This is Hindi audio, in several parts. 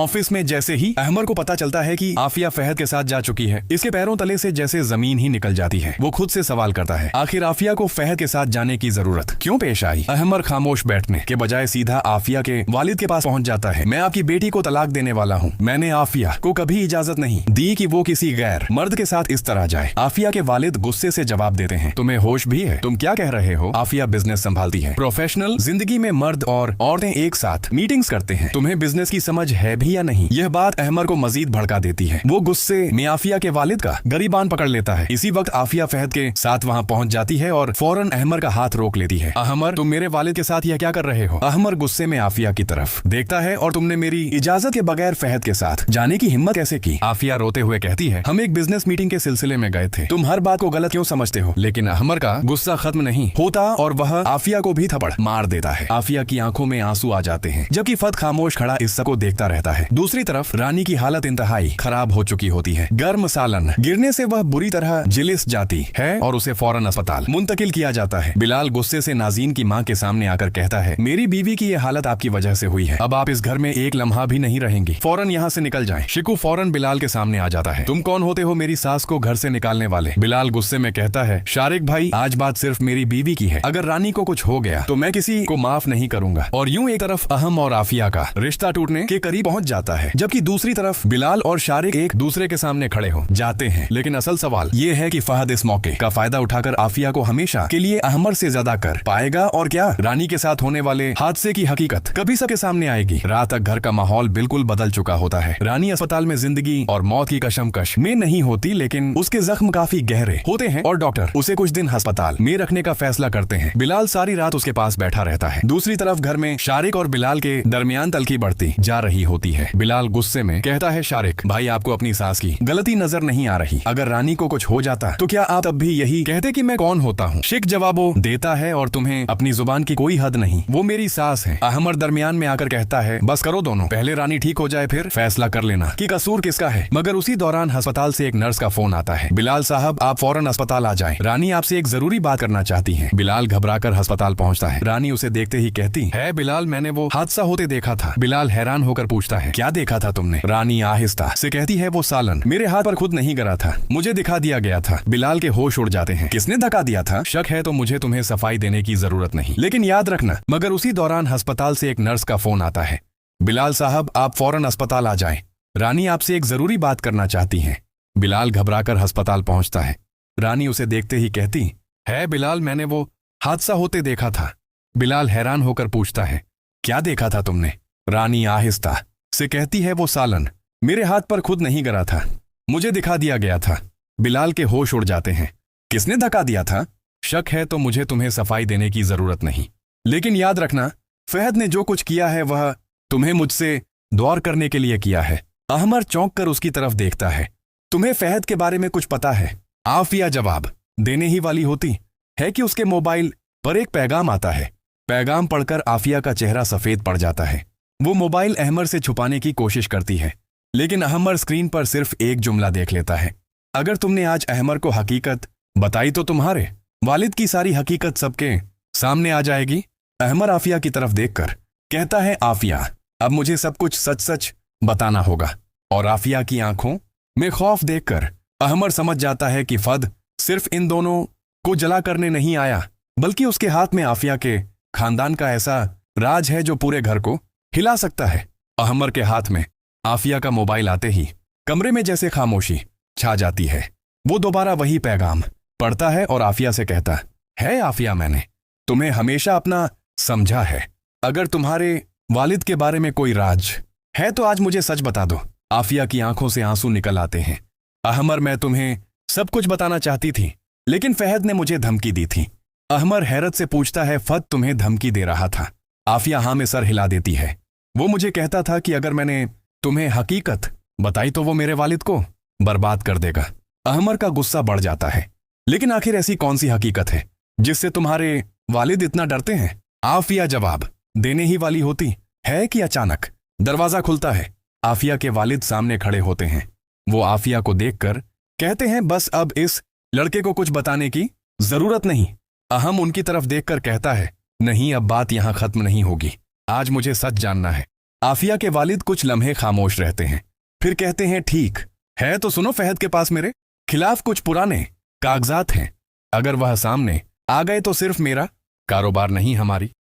ऑफिस में जैसे ही अहमर को पता चलता है कि आफिया फहद के साथ जा चुकी है, इसके पैरों तले से जैसे जमीन ही निकल जाती है। वो खुद से सवाल करता है, आखिर आफिया को फहद के साथ जाने की जरूरत क्यों पेश आई? अहमर खामोश बैठने के बजाय सीधा आफिया के वालिद के पास पहुंच जाता है। मैं आपकी बेटी को तलाक देने वाला हूँ। मैंने आफिया को कभी इजाजत नहीं दी कि वो किसी गैर मर्द के साथ इस तरह जाए। आफिया के वालिद गुस्से से जवाब देते हैं, तुम्हें होश भी है? तुम क्या कह रहे हो? आफिया बिजनेस संभालती है। प्रोफेशनल जिंदगी में मर्द और औरतें एक साथ मीटिंग्स करते हैं। तुम्हें बिजनेस की समझ है भी या नहीं? यह बात अहमर को मजीद भड़का देती है। वो गुस्से में आफिया के वालिद का गरीबान पकड़ लेता है। इसी वक्त आफिया फहद के साथ वहाँ पहुँच जाती है और फौरन अहमर का हाथ रोक लेती है। अहमर, तुम मेरे वालिद के साथ यह क्या कर रहे हो? अहमर गुस्से में आफिया की तरफ देखता है, और तुमने मेरी इजाजत के बगैर फहद के साथ जाने की हिम्मत कैसे की? आफिया रोते हुए कहती है, हम एक बिजनेस मीटिंग के सिलसिले में गए थे। तुम हर बात को गलत क्यों समझते हो? लेकिन अहमर का गुस्सा खत्म नहीं होता और वह आफिया को भी थप्पड़ मार देता है। आफिया की आंखों में आंसू आ जाते हैं, जबकि फहद खामोश खड़ा इस सब को देखता रहता है। दूसरी तरफ रानी की हालत इंतहाई खराब हो चुकी होती है। गर्म सालन गिरने से वह बुरी तरह जिलिस जाती है और उसे फौरन अस्पताल मुंतकिल किया जाता है। बिलाल गुस्से से नाज़ीन की मां के सामने आकर कहता है, मेरी बीवी की यह हालत आपकी वजह से हुई है। अब आप इस घर में एक लम्हा भी नहीं रहेंगी। फौरन यहाँ से निकल जाएं। शिकू फौरन बिलाल के सामने आ जाता है। तुम कौन होते हो मेरी सास को घर से निकालने वाले? बिलाल गुस्से में कहता है, शारिक भाई, आज बात सिर्फ मेरी बीवी की है। अगर रानी को कुछ हो गया तो मैं किसी को माफ नहीं करूंगा। और यूं एक तरफ अहम और आफिया का रिश्ता टूटने के करीब पहुंच जाता है, जबकि दूसरी तरफ बिलाल और शारिक एक दूसरे के सामने खड़े हो जाते हैं। लेकिन असल सवाल ये है कि फहद इस मौके का फायदा उठाकर आफिया को हमेशा के लिए अहमर से ज्यादा कर पाएगा, और क्या रानी के साथ होने वाले हादसे की हकीकत कभी सबके सामने आएगी। रात तक घर का माहौल बिल्कुल बदल चुका होता है। रानी अस्पताल में जिंदगी और मौत की कशमकश में नहीं होती, लेकिन उसके जख्म काफी गहरे होते हैं और डॉक्टर उसे कुछ दिन अस्पताल में रखने का फैसला करते हैं। बिलाल सारी रात उसके पास बैठा रहता है। दूसरी तरफ घर में शारिक और बिलाल के दरमियान तलखी बढ़ती जा रही होती है। बिलाल गुस्से में कहता है, शारिक भाई, आपको अपनी सास की गलती नजर नहीं आ रही? अगर रानी को कुछ हो जाता तो क्या आप तब भी यही कहते कि मैं कौन होता हूँ? शिक जवाबो देता है, और तुम्हें अपनी जुबान की कोई हद नहीं, वो मेरी सास है। अहमर दरमियान में आकर कहता है, बस करो दोनों, पहले रानी ठीक हो जाए फिर फैसला कर लेना कि कसूर किसका है। मगर उसी दौरान अस्पताल से एक नर्स का फोन आता है, बिलाल साहब आप फौरन अस्पताल आ जाएं, रानी आपसे एक जरूरी बात करना चाहती है। बिलाल घबराकर अस्पताल पहुंचता है। रानी उसे देखते ही कहती है, बिलाल, मैंने वो हादसा होते देखा था। बिलाल हैरान होकर पूछता है, क्या देखा था तुमने? रानी आहिस्ता से कहती है, वो सालन मेरे हाथ पर खुद नहीं गिरा था, मुझे दिखा दिया गया था। बिलाल के होश उड़ जाते हैं। किसने धक्का दिया था? शक है तो मुझे तुम्हें सफाई देने की जरूरत नहीं, लेकिन याद रखना। मगर उसी दौरान अस्पताल से एक नर्स का फोन आता है, बिलाल साहब आप फौरन अस्पताल आ जाएं, रानी आपसे एक जरूरी बात करना चाहती हैं। बिलाल घबराकर अस्पताल पहुंचता है। रानी उसे देखते ही कहती है, बिलाल, मैंने वो हादसा होते देखा था। बिलाल हैरान होकर पूछता है, क्या देखा था तुमने? रानी आहिस्ता से कहती है, वो सालन मेरे हाथ पर खुद नहीं गिरा था, मुझे दिखा दिया गया था। बिलाल के होश उड़ जाते हैं। किसने धक्का दिया था? शक है तो मुझे तुम्हें सफाई देने की जरूरत नहीं, लेकिन याद रखना, फहद ने जो कुछ किया है वह तुम्हें मुझसे दौर करने के लिए किया है। अहमर चौंक कर उसकी तरफ देखता है। तुम्हें फहद के बारे में कुछ पता है? आफिया जवाब देने ही वाली होती है कि उसके मोबाइल पर एक पैगाम आता है। पैगाम पढ़कर आफिया का चेहरा सफेद पड़ जाता है। वो मोबाइल अहमर से छुपाने की कोशिश करती है, लेकिन अहमर स्क्रीन पर सिर्फ एक जुमला देख लेता है, अगर तुमने आज अहमर को हकीकत बताई तो तुम्हारे वालिद की सारी हकीकत सबके सामने आ जाएगी। अहमर आफिया की तरफ देखकर कहता है, आफिया, अब मुझे सब कुछ सच सच बताना होगा। और आफिया की आंखों में खौफ देखकर अहमर समझ जाता है कि फहद सिर्फ इन दोनों को जला करने नहीं आया, बल्कि उसके हाथ में आफिया के खानदान का ऐसा राज है जो पूरे घर को हिला सकता है। अहमर के हाथ में आफिया का मोबाइल आते ही कमरे में जैसे खामोशी छा जाती है। वो दोबारा वही पैगाम पढ़ता है और आफिया से कहता है, आफिया, मैंने तुम्हें हमेशा अपना समझा है। अगर तुम्हारे वालिद के बारे में कोई राज है तो आज मुझे सच बता दो। आफिया की आंखों से आंसू निकल आते हैं। अहमर, मैं तुम्हें सब कुछ बताना चाहती थी, लेकिन फहद ने मुझे धमकी दी थी। अहमर हैरत से पूछता है, फहद तुम्हें धमकी दे रहा था? आफिया हाँ में सर हिला देती है। वो मुझे कहता था कि अगर मैंने तुम्हें हकीकत बताई तो वो मेरे वालिद को बर्बाद कर देगा। अहमर का गुस्सा बढ़ जाता है। लेकिन आखिर ऐसी कौन सी हकीकत है जिससे तुम्हारे वालिद इतना डरते हैं? आफिया जवाब देने ही वाली होती है कि अचानक दरवाजा खुलता है। आफिया के वालिद सामने खड़े होते हैं। वो आफिया को देखकर कहते हैं, बस अब इस लड़के को कुछ बताने की जरूरत नहीं। अहम उनकी तरफ देखकर कहता है, नहीं, अब बात यहां खत्म नहीं होगी। आज मुझे सच जानना है। आफिया के वालिद कुछ लम्हे खामोश रहते हैं, फिर कहते हैं, ठीक है तो सुनो, फहद के पास मेरे खिलाफ कुछ पुराने कागजात हैं। अगर वह सामने आ गए तो सिर्फ मेरा कारोबार नहीं, हमारी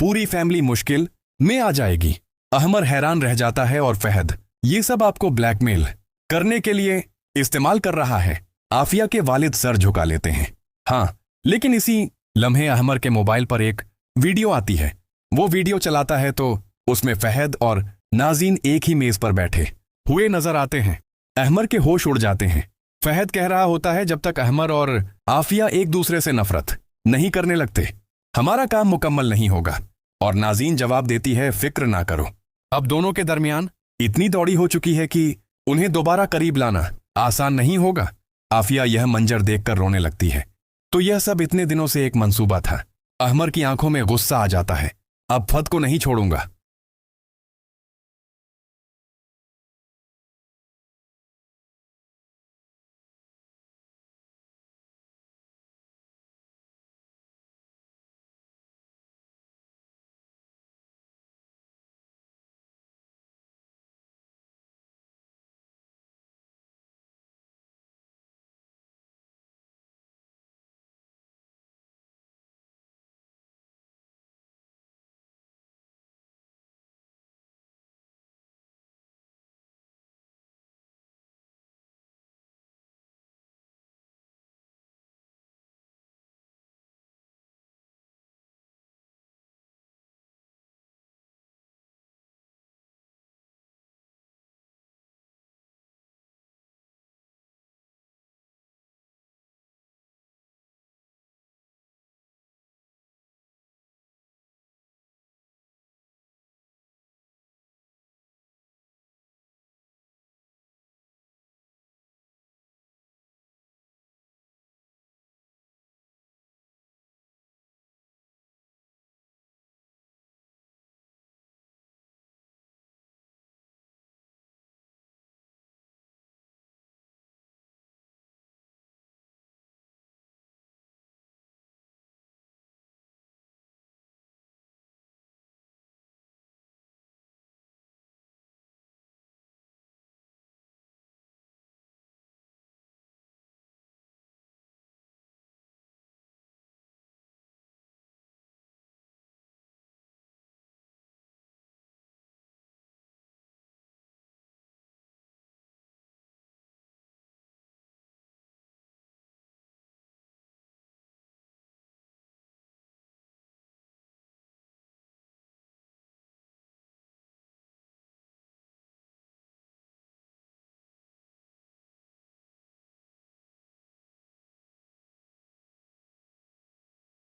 पूरी फैमिली मुश्किल में आ जाएगी। अहमर हैरान रह जाता है, और फहद ये सब आपको ब्लैकमेल करने के लिए इस्तेमाल कर रहा है। आफिया के वालिद सर झुका लेते हैं। हाँ, लेकिन इसी लम्हे अहमर के मोबाइल पर एक वीडियो आती है। वो वीडियो चलाता है तो उसमें फहद और नाज़ीन एक ही मेज पर बैठे हुए नजर आते हैं। अहमर के होश उड़ जाते हैं। फहद कह रहा होता है, जब तक अहमर और आफिया एक दूसरे से नफरत नहीं करने लगते, हमारा काम मुकम्मल नहीं होगा। और नाज़ीन जवाब देती है, फिक्र ना करो, अब दोनों के दरमियान इतनी दौड़ी हो चुकी है कि उन्हें दोबारा करीब लाना आसान नहीं होगा। आफिया यह मंजर देखकर रोने लगती है। तो यह सब इतने दिनों से एक मंसूबा था। अहमर की आंखों में गुस्सा आ जाता है। अब फहद को नहीं छोड़ूंगा।